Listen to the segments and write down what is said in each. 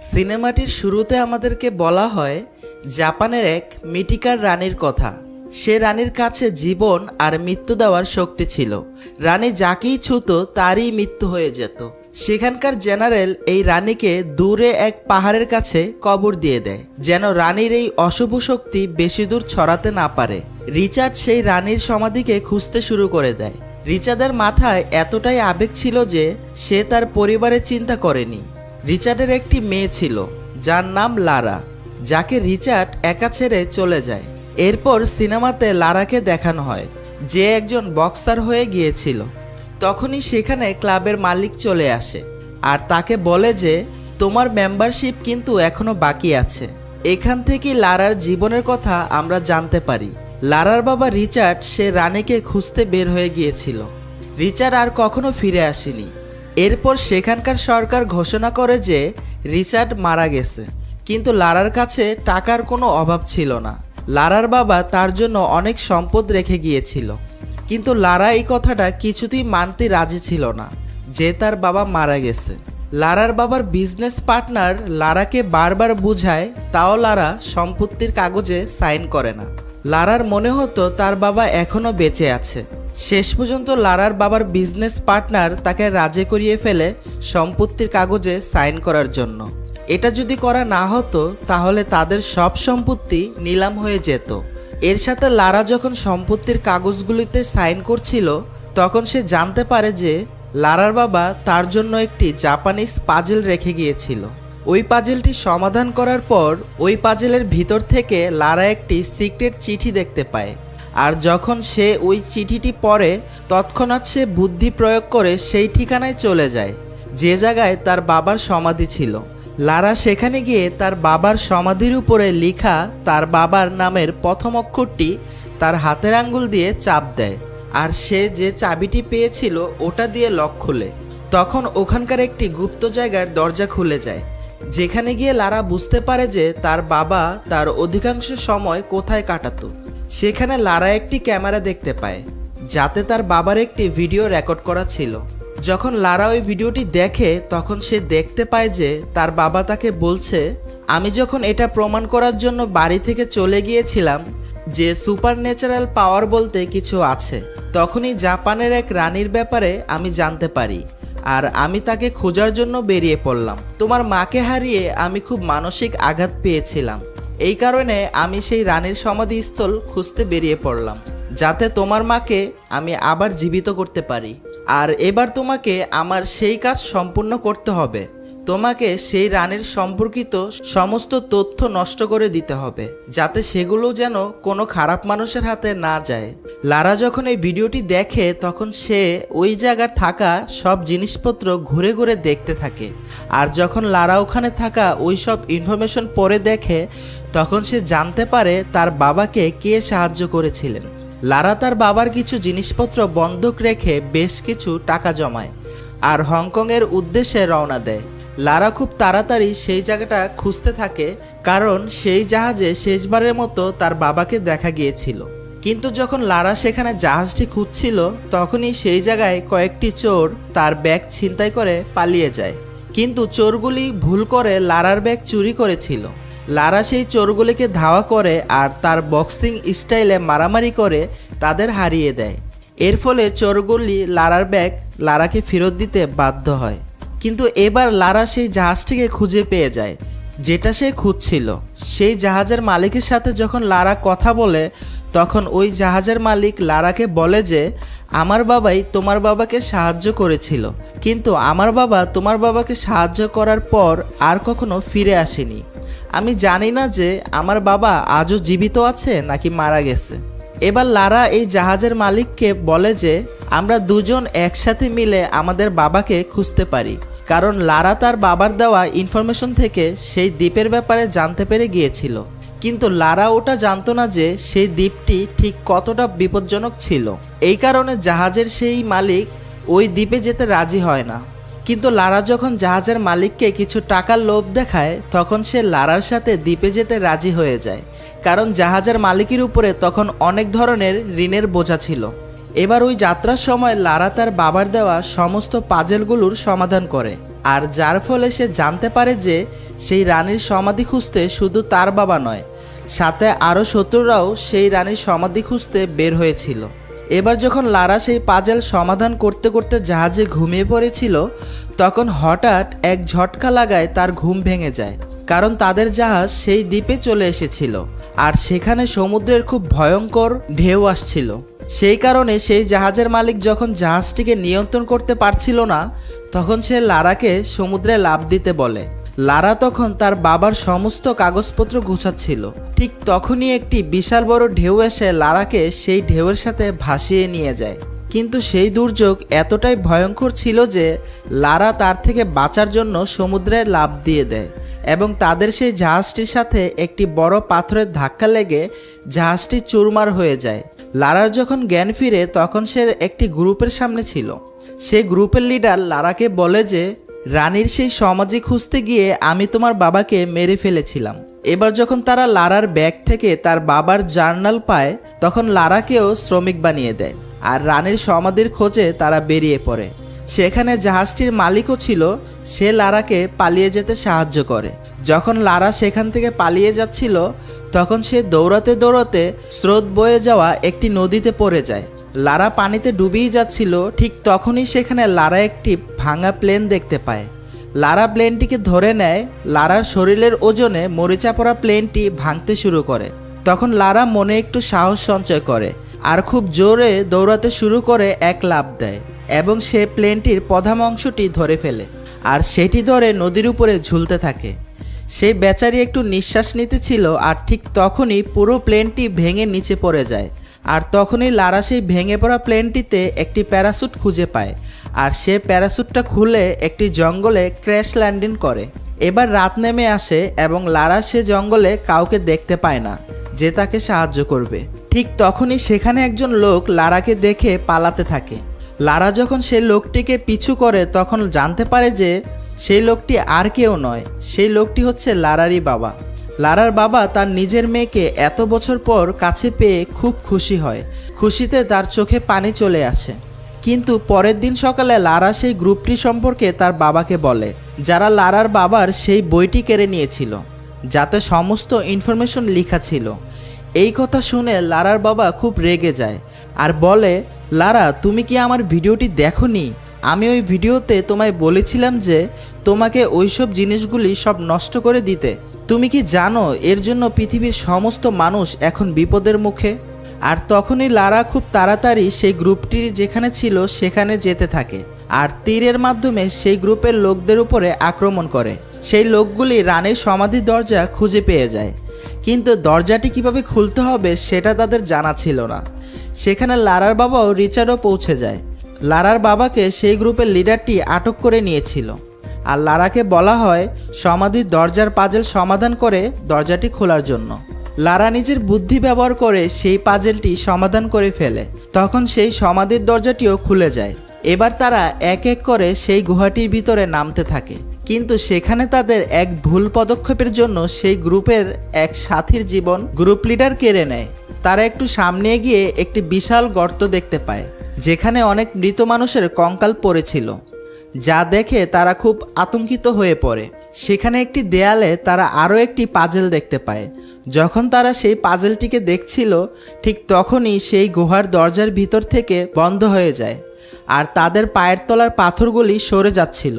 সিনেমাটির শুরুতে আমাদেরকে বলা হয় জাপানের এক মিটিকার রানীর কথা। সে রানীর কাছে জীবন আর মৃত্যু দেওয়ার শক্তি ছিল। রানী যাকেই ছুঁত তারই মৃত্যু হয়ে যেত। সেখানকার জেনারেল এই রানীকে দূরে এক পাহাড়ের কাছে কবর দিয়ে দেয়, যেন রানীর এই অশুভ শক্তি বেশি দূর ছড়াতে না পারে। রিচার্ড সেই রানীর সমাধিকে খুঁজতে শুরু করে দেয়। রিচার্ডের মাথায় এতটাই আবেগ ছিল যে সে তার পরিবারের চিন্তা করেনি। রিচার্ডের একটি মেয়ে ছিল যার নাম লারা, যাকে রিচার্ড একা ছেড়ে চলে যায়। এরপর সিনেমাতে লারাকে দেখানো হয় যে একজন বক্সার হয়ে গিয়েছিল। তখনই সেখানে ক্লাবের মালিক চলে আসে আর তাকে বলে যে তোমার মেম্বারশিপ কিন্তু এখনো বাকি আছে। এখান থেকেই লারার জীবনের কথা আমরা জানতে পারি। লারার বাবা রিচার্ড সে রানীকে খুঁজতে বের হয়ে গিয়েছিল। রিচার্ড আর কখনো ফিরে আসেনি। এরপর সেখানকার সরকার ঘোষণা করে যে রিচার্ড মারা গেছে, কিন্তু লারার কাছে টাকার কোনো অভাব ছিল না। লারার বাবা তার জন্য অনেক সম্পদ রেখে গিয়েছিল, কিন্তু লারা এই কথাটা কিছুতেই মানতে রাজি ছিল না যে তার বাবা মারা গেছে। লারার বাবার বিজনেস পার্টনার লারাকে বারবার বুঝায়, তাও লারা সম্পত্তির কাগজে সাইন করে না। লারার মনে হতো তার বাবা এখনও বেঁচে আছে। শেষ পর্যন্ত লারার বাবার বিজনেস পার্টনার তাকে রাজি করিয়ে ফেলে সম্পত্তির কাগজে সাইন করার জন্য। এটা যদি করা না হতো তাহলে তাদের সব সম্পত্তি নিলাম হয়ে যেত। এর সাথে লারা যখন সম্পত্তির কাগজগুলিতে সাইন করছিল তখন সে জানতে পারে যে লারার বাবা তার জন্য একটি জাপানিজ পাজেল রেখে গিয়েছিল। ওই পাজেলটি সমাধান করার পর ওই পাজেলের ভিতর থেকে লারা একটি সিক্রেট চিঠি দেখতে পায়। আর যখন সে ওই চিঠিটি পড়ে তৎক্ষণাৎ সে বুদ্ধি প্রয়োগ করে সেই ঠিকানায় চলে যায় যে জায়গায় তার বাবার সমাধি ছিল। লারা সেখানে গিয়ে তার বাবার সমাধির উপরে লেখা তার বাবার নামের প্রথম অক্ষরটি তার হাতের আঙ্গুল দিয়ে চাপ দেয়, আর সে যে চাবিটি পেয়েছিল ওটা দিয়ে লক খুলে। তখন ওখানকার একটি গুপ্ত জায়গার দরজা খুলে যায়, যেখানে গিয়ে লারা বুঝতে পারে যে তার বাবা তার অধিকাংশ সময় কোথায় কাটাতো। সেখানে লারা একটি ক্যামেরা দেখতে পায় যাতে তার বাবার একটি ভিডিও রেকর্ড করা ছিল। যখন লারা ওই ভিডিওটি দেখে তখন সে দেখতে পায় যে তার বাবা তাকে বলছে, আমি যখন এটা প্রমাণ করার জন্য বাড়ি থেকে চলে গিয়েছিলাম যে সুপার ন্যাচারাল পাওয়ার বলতে কিছু আছে, তখনই জাপানের এক রানীর ব্যাপারে আমি জানতে পারি আর আমি তাকে খোঁজার জন্য বেরিয়ে পড়লাম। তোমার মাকে হারিয়ে আমি খুব মানসিক আঘাত পেয়েছিলাম, এই কারণে আমি সেই রানীর সমাধিস্থল খুঁজতে বেরিয়ে পড়লাম যাতে তোমার মাকে আমি আবার জীবিত করতে পারি। আর এবার তোমাকে আমার সেই কাজ সম্পূর্ণ করতে হবে। তোমাকে সেই রানীর সম্পর্কিত সমস্ত তথ্য নষ্ট করে দিতে হবে যাতে সেগুলো যেন কোনো খারাপ মানুষের হাতে না যায়। লারা যখন এই ভিডিওটি দেখে তখন সে ওই জায়গার থাকা সব জিনিসপত্র ঘুরে ঘুরে দেখতে থাকে। আর যখন লারা ওখানে থাকা ওই সব ইনফরমেশন পড়ে দেখে তখন সে জানতে পারে তার বাবাকে কে সাহায্য করেছিলেন। লারা তার বাবার কিছু জিনিসপত্র বন্ধক রেখে বেশ কিছু টাকা জমায় আর হংকংয়ের উদ্দেশ্যে রওনা দেয়। লারা খুব তাড়াতাড়ি সেই জায়গাটা খুঁজতে থাকে, কারণ সেই জাহাজে শেষবারের মতো তার বাবাকে দেখা গিয়েছিল। কিন্তু যখন লারা সেখানে জাহাজটি খুঁজছিল তখনই সেই জায়গায় কয়েকটি চোর তার ব্যাগ ছিনতাই করে পালিয়ে যায়, কিন্তু চোরগুলি ভুল করে লারার ব্যাগ চুরি করেছিল। লারা সেই চোরগুলিকে ধাওয়া করে আর তার বক্সিং স্টাইলে মারামারি করে তাদের হারিয়ে দেয়। এর ফলে চোরগুলি লারার ব্যাগ লারাকে ফেরত দিতে বাধ্য হয়। কিন্তু এবার লারা সেই জাহাজটিকে খুঁজে পেয়ে যায় যেটা সে খুঁজছিল। সেই জাহাজের মালিকের সাথে যখন লারা কথা বলে তখন ওই জাহাজের মালিক লারাকে বলে যে আমার বাবাই তোমার বাবাকে সাহায্য করেছিল, কিন্তু আমার বাবা তোমার বাবাকে সাহায্য করার পর আর কখনো ফিরে আসেনি। আমি জানি না যে আমার বাবা আজও জীবিত আছে নাকি মারা গেছে। এবার লারা এই জাহাজের মালিককে বলে যে আমরা দুজন একসাথে মিলে আমাদের বাবাকে খুঁজতে পারি, কারণ লারা তার বাবার দেওয়া ইনফরমেশন থেকে সেই দ্বীপের ব্যাপারে জানতে পেরে গিয়েছিল। কিন্তু লারা ওটা জানতো না যে সেই দ্বীপটি ঠিক কতটা বিপজ্জনক ছিল। এই কারণে জাহাজের সেই মালিক ওই দ্বীপে যেতে রাজি হয় না। কিন্তু লারা যখন জাহাজের মালিককে কিছু টাকার লোভ দেখায় তখন সে লারার সাথে দ্বীপে যেতে রাজি হয়ে যায়, কারণ জাহাজের মালিকের উপরে তখন অনেক ধরনের ঋণের বোঝা ছিল। এবার ওই যাত্রার সময় লারা তার বাবার দেওয়া সমস্ত পাজেলগুলোর সমাধান করে আর যার ফলে সে জানতে পারে যে সেই রানীর সমাধি খুঁজতে শুধু তার বাবা নয়, সাথে আরও শত্রুরাও সেই রানীর সমাধি খুঁজতে বের হয়েছিল। এবার যখন লারা সেই পাজেল সমাধান করতে করতে জাহাজে ঘুমিয়ে পড়েছিল, তখন হঠাৎ এক ঝটকা লাগায় তার ঘুম ভেঙে যায়। কারণ তাদের জাহাজ সেই দ্বীপে চলে এসেছিল আর সেখানে সমুদ্রের খুব ভয়ঙ্কর ঢেউ আসছিল। সেই কারণে সেই জাহাজের মালিক যখন জাহাজটিকে নিয়ন্ত্রণ করতে পারছিল না, তখন সে লারাকে সমুদ্রে লাফ দিতে বলে। লারা তখন তার বাবার সমস্ত কাগজপত্র গুছাচ্ছিল। ঠিক তখনই একটি বিশাল বড় ঢেউ এসে লারাকে সেই ঢেউয়ের সাথে ভাসিয়ে নিয়ে যায়। কিন্তু সেই দুর্যোগ এতটাই ভয়ঙ্কর ছিল যে লারা তার থেকে বাঁচার জন্য সমুদ্রে লাফ দিয়ে দেয় এবং তাদের সেই জাহাজটির সাথে একটি বড় পাথরের ধাক্কা লেগে জাহাজটি চুরমার হয়ে যায়। লারার যখন জ্ঞান ফিরে তখন সে একটি গ্রুপের সামনে ছিল। সেই গ্রুপের লিডার লারাকে বলে যে, রানীর সেই সমাধি খুঁজতে গিয়ে আমি তোমার বাবাকে মেরে ফেলেছিলাম। এবার যখন তারা লারার ব্যাগ থেকে তার বাবার জার্নাল পায়, তখন লারাকেও শ্রমিক বানিয়ে দেয় আর রানীর সমাধির খোঁজে তারা বেরিয়ে পড়ে। সেখানে জাহাজটির মালিকও ছিল, সে লারাকে পালিয়ে যেতে সাহায্য করে। যখন লারা সেখান থেকে পালিয়ে যাচ্ছিল, তখন সে দৌড়াতে দৌড়াতে স্রোত বয়ে যাওয়া একটি নদীতে পড়ে যায়। লারা পানিতে ডুবেই যাচ্ছিল। ঠিক তখনই সেখানে লারা একটি ভাঙা প্লেন দেখতে পায়। লারা প্লেনটিকে ধরে নেয়। লারার শরীরের ওজনে মরিচা পড়া প্লেনটি ভাঙতে শুরু করে। তখন লারা মনে একটু সাহস সঞ্চয় করে আর খুব জোরে দৌড়াতে শুরু করে এক লাফ দেয় এবং সে প্লেনটির প্রধান অংশটি ধরে ফেলে আর সেটি ধরে নদীর উপরে ঝুলতে থাকে। সেই বেচারি একটু নিঃশ্বাস নিতে ছিল আর ঠিক তখনই পুরো প্লেনটি ভেঙে নিচে পড়ে যায়। আর তখনই লারা সেই ভেঙে পড়া প্লেনটিতে একটি প্যারাসুট খুঁজে পায় আর সে প্যারাসুটটা খুলে একটি জঙ্গলে ক্র্যাশ ল্যান্ডিং করে। এবার রাত নেমে আসে এবং লারা সে জঙ্গলে কাউকে দেখতে পায় না যে তাকে সাহায্য করবে। ঠিক তখনই সেখানে একজন লোক লারাকে দেখে পালাতে থাকে। লারা যখন সেই লোকটিকে পিছু করে তখন জানতে পারে যে সেই লোকটি আর কেউ নয়, সেই লোকটি হচ্ছে লারারই বাবা। লারার বাবা তার নিজের মেয়েকে এত বছর পর কাছে পেয়ে খুব খুশি হয়। খুশিতে তার চোখে পানি চলে আসে। কিন্তু পরের দিন সকালে লারা সেই গ্রুপটি সম্পর্কে তার বাবাকে বলে, যারা লারার বাবার সেই বইটি কেড়ে নিয়েছিল, যাতে সমস্ত ইনফরমেশন লেখা ছিল। এই কথা শুনে লারার বাবা খুব রেগে যায় আর বলে, লারা, তুমি কি আমার ভিডিওটি দেখোনি? আমি ওই ভিডিওতে তোমায় বলেছিলাম যে তোমাকে ওইসব জিনিসগুলি সব নষ্ট করে দিতে। তুমি কি জানো এর জন্য পৃথিবীর সমস্ত মানুষ এখন বিপদের মুখে? আর তখনই লারা খুব তাড়াতাড়ি সেই গ্রুপটি যেখানে ছিল সেখানে যেতে থাকে আর তীরের মাধ্যমে সেই গ্রুপের লোকদের উপরে আক্রমণ করে। সেই লোকগুলি রানীর সমাধির দরজা খুঁজে পেয়ে যায়, কিন্তু দরজাটি কিভাবে খুলতে হবে সেটা তাদের জানা ছিল না। সেখানে লারার বাবাও রিচার্ডও পৌঁছে যায়। লারার বাবাকে সেই গ্রুপের লিডারটি আটক করে নিয়েছিল আর লারাকে বলা হয় সমাধির দরজার পাজেল সমাধান করে দরজাটি খোলার জন্য। লারা নিজের বুদ্ধি ব্যবহার করে সেই পাজেলটি সমাধান করে ফেলে। তখন সেই সমাধির দরজাটিও খুলে যায়। এবার তারা এক এক করে সেই গুহাটির ভিতরে নামতে থাকে, কিন্তু সেখানে তাদের এক ভুল পদক্ষেপের জন্য সেই গ্রুপের এক সাথীর জীবন গ্রুপ লিডার কেড়ে নেয়। তারা একটু সামনে গিয়ে একটি বিশাল গর্ত দেখতে পায়, যেখানে অনেক মৃত মানুষের কঙ্কাল পড়েছিল, যা দেখে তারা খুব আতঙ্কিত হয়ে পড়ে। সেখানে একটি দেয়ালে তারা আরও একটি পাজেল দেখতে পায়। যখন তারা সেই পাজেলটিকে দেখছিল, ঠিক তখনই সেই গুহার দরজার ভিতর থেকে বন্ধ হয়ে যায় আর তাদের পায়ের তলার পাথরগুলি সরে যাচ্ছিল।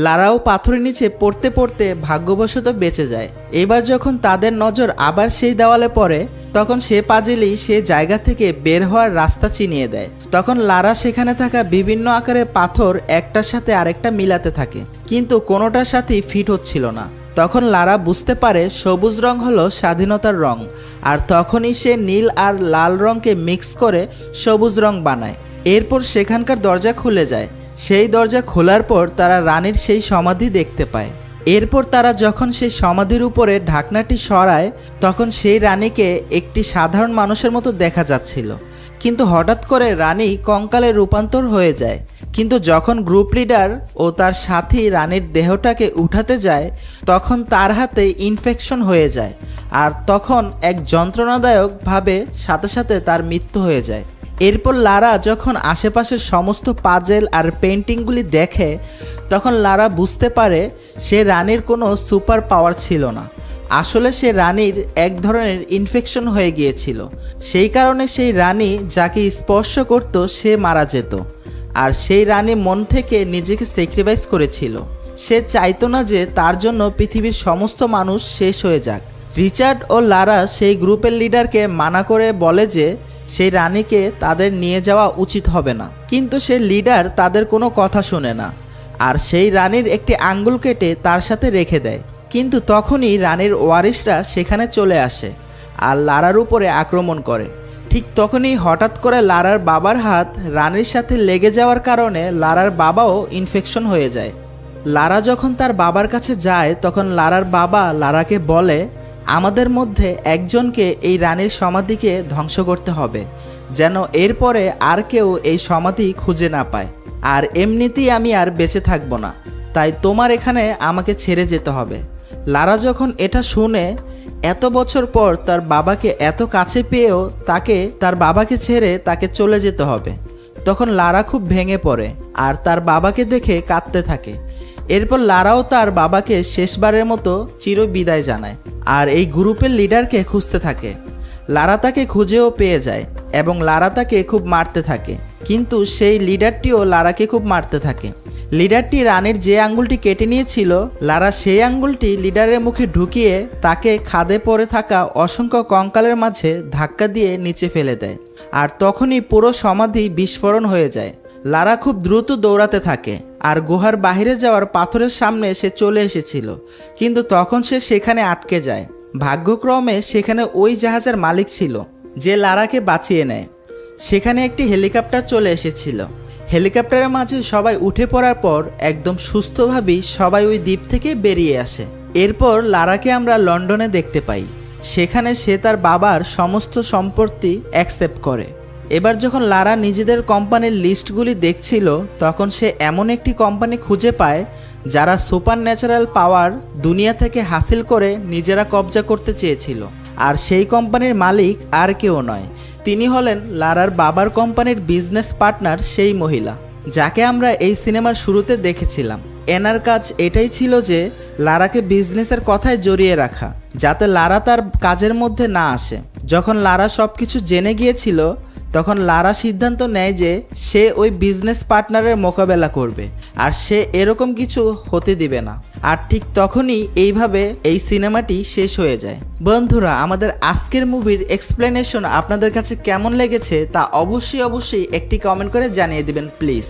লারাও পাথরের নিচে পড়তে পড়তে ভাগ্যবশত বেঁচে যায়। এবার যখন তাদের নজর আবার সেই দেওয়ালে পড়ে, তখন সে পাজেলই সে জায়গা থেকে বের হওয়ার রাস্তা চিনিয়ে দেয়। তখন লারা সেখানে থাকা বিভিন্ন আকারের পাথর একটার সাথে আরেকটা মিলাতে থাকে, কিন্তু কোনোটার সাথেই ফিট হচ্ছিল না। তখন লারা বুঝতে পারে সবুজ রং হলো স্বাধীনতার রং, আর তখনই সে নীল আর লাল রঙকে মিক্স করে সবুজ রং বানায়। এরপর সেখানকার দরজা খুলে যায়। সেই দরজা খোলার পর তারা রানীর সেই সমাধি দেখতে পায়। এরপর তারা যখন সেই সমাধির উপরে ঢাকনাটি সরায়, তখন সেই রানীকে একটি সাধারণ মানুষের মতো দেখা যাচ্ছিল, কিন্তু হঠাৎ করে রানী কঙ্কালে রূপান্তর হয়ে যায়। কিন্তু যখন গ্রুপ লিডার ও তার সাথী রানীর দেহটাকে উঠাতে যায়, তখন তার হাতে ইনফেকশন হয়ে যায় আর তখন এক যন্ত্রণাদায়কভাবে সাথে সাথে তার মৃত্যু হয়ে যায়। এরপর লারা যখন আশেপাশের সমস্ত পাজেল আর পেন্টিংগুলি দেখে তখন লারা বুঝতে পারে সে রানীর কোনো সুপার পাওয়ার ছিল না। আসলে সে রানীর এক ধরনের ইনফেকশন হয়ে গিয়েছিল। সেই কারণে সেই রানী যাকে স্পর্শ করত সে মারা যেত। আর সেই রানী মন থেকে নিজেকে স্যাক্রিফাইস করেছিল। সে চাইতো না যে তার জন্য পৃথিবীর সমস্ত মানুষ শেষ হয়ে যাক। রিচার্ড ও লারা সেই গ্রুপের লিডারকে মানা করে বলে যে সেই রানীকে তাদের নিয়ে যাওয়া উচিত হবে না, কিন্তু সে লিডার তাদের কোনো কথা শোনে না আর সেই রানীর একটি আঙ্গুল কেটে তার সাথে রেখে দেয়। কিন্তু তখনই রানীর ওয়ারিশরা সেখানে চলে আসে আর লারার উপরে আক্রমণ করে। ঠিক তখনই হঠাৎ করে লারার বাবার হাত রানীর সাথে লেগে যাওয়ার কারণে লারার বাবাও ইনফেকশন হয়ে যায়। লারা যখন তার বাবার কাছে যায় তখন লারার বাবা লারাকে বলে, আমাদের মধ্যে একজনকে এই রানীর সমাধিকে ধ্বংস করতে হবে যেন এরপরে আর কেউ এই সমাধি খুঁজে না পায়। আর এমনিতেই আমি আর বেঁচে থাকবো না, তাই তোমার এখানে আমাকে ছেড়ে যেতে হবে। লারা যখন এটা শুনে এত বছর পর তার বাবাকে এত কাছে পেয়েও তার বাবাকে ছেড়ে তাকে চলে যেতে হবে, তখন লারা খুব ভেঙে পড়ে আর তার বাবাকে দেখে কাঁদতে থাকে। এরপর লারাও তার বাবাকে শেষবারের মতো চির বিদায় জানায় আর এই গ্রুপের লিডারকে খুঁজতে থাকে। লারা তাকে খুঁজেও পেয়ে যায় এবং লারা তাকে খুব মারতে থাকে, কিন্তু সেই লিডারটিও লারাকে খুব মারতে থাকে। লিডারটি রানীর যে আঙ্গুলটি কেটে নিয়েছিল, লারা সেই আঙ্গুলটি লিডারের মুখে ঢুকিয়ে তাকে খাদে পড়ে থাকা অসংখ্য কঙ্কালের মাঝে ধাক্কা দিয়ে নিচে ফেলে দেয় আর তখনই পুরো সমাধি বিস্ফোরণ হয়ে যায়। লারা খুব দ্রুত দৌড়াতে থাকে আর গুহার বাইরে যাওয়ার পাথরের সামনে সে চলে এসেছিল, কিন্তু তখন সে সেখানে আটকে যায়। ভাগ্যক্রমে সেখানে ওই জাহাজের মালিক ছিল যে লারাকে বাঁচিয়ে নেয়। সেখানে একটি হেলিকপ্টার চলে এসেছিল। হেলিকপ্টারের মাঝে সবাই উঠে পড়ার পর একদম সুস্থভাবেই সবাই ওই দ্বীপ থেকে বেরিয়ে আসে। এরপর লারাকে আমরা লন্ডনে দেখতে পাই। সেখানে সে তার বাবার সমস্ত সম্পত্তি অ্যাকসেপ্ট করে। এবার যখন লারা নিজেদের কোম্পানির লিস্টগুলি দেখছিল তখন সে এমন একটি কোম্পানি খুঁজে পায় যারা সুপার ন্যাচারাল পাওয়ার দুনিয়া থেকে হাসিল করে নিজেরা কবজা করতে চেয়েছিল। আর সেই কোম্পানির মালিক আর কেউ নয়, তিনি হলেন লারার বাবার কোম্পানির বিজনেস পার্টনার, সেই মহিলা যাকে আমরা এই সিনেমার শুরুতে দেখেছিলাম। এনার কাজ এটাই ছিল যে লারাকে বিজনেসের কথায় জড়িয়ে রাখা, যাতে লারা তার কাজের মধ্যে না আসে। যখন লারা সব কিছু জেনে গিয়েছিল তখন লারা সিদ্ধান্ত নেয় যে সে ওই বিজনেস পার্টনারের মোকাবেলা করবে আর সে এরকম কিছু হতে দিবে না। আর ঠিক তখনই এইভাবে এই সিনেমাটি শেষ হয়ে যায়। বন্ধুরা, আমাদের আজকের মুভির এক্সপ্লেনেশন আপনাদের কাছে কেমন লেগেছে তা অবশ্যই একটি কমেন্ট করে জানিয়ে দিবেন প্লিজ,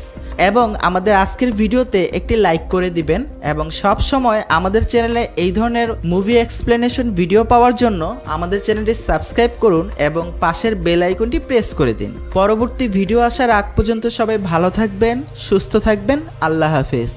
এবং আমাদের আজকের ভিডিওতে একটি লাইক করে দিবেন এবং সব সময় আমাদের চ্যানেলে এই ধরনের মুভি এক্সপ্লেনেশন ভিডিও পাওয়ার জন্য আমাদের চ্যানেলটি সাবস্ক্রাইব করুন এবং পাশের বেল আইকনটি প্রেস করে দিন। পরবর্তী ভিডিও আসার আগ পর্যন্ত সবাই ভালো থাকবেন, সুস্থ থাকবেন। আল্লাহ হাফেজ।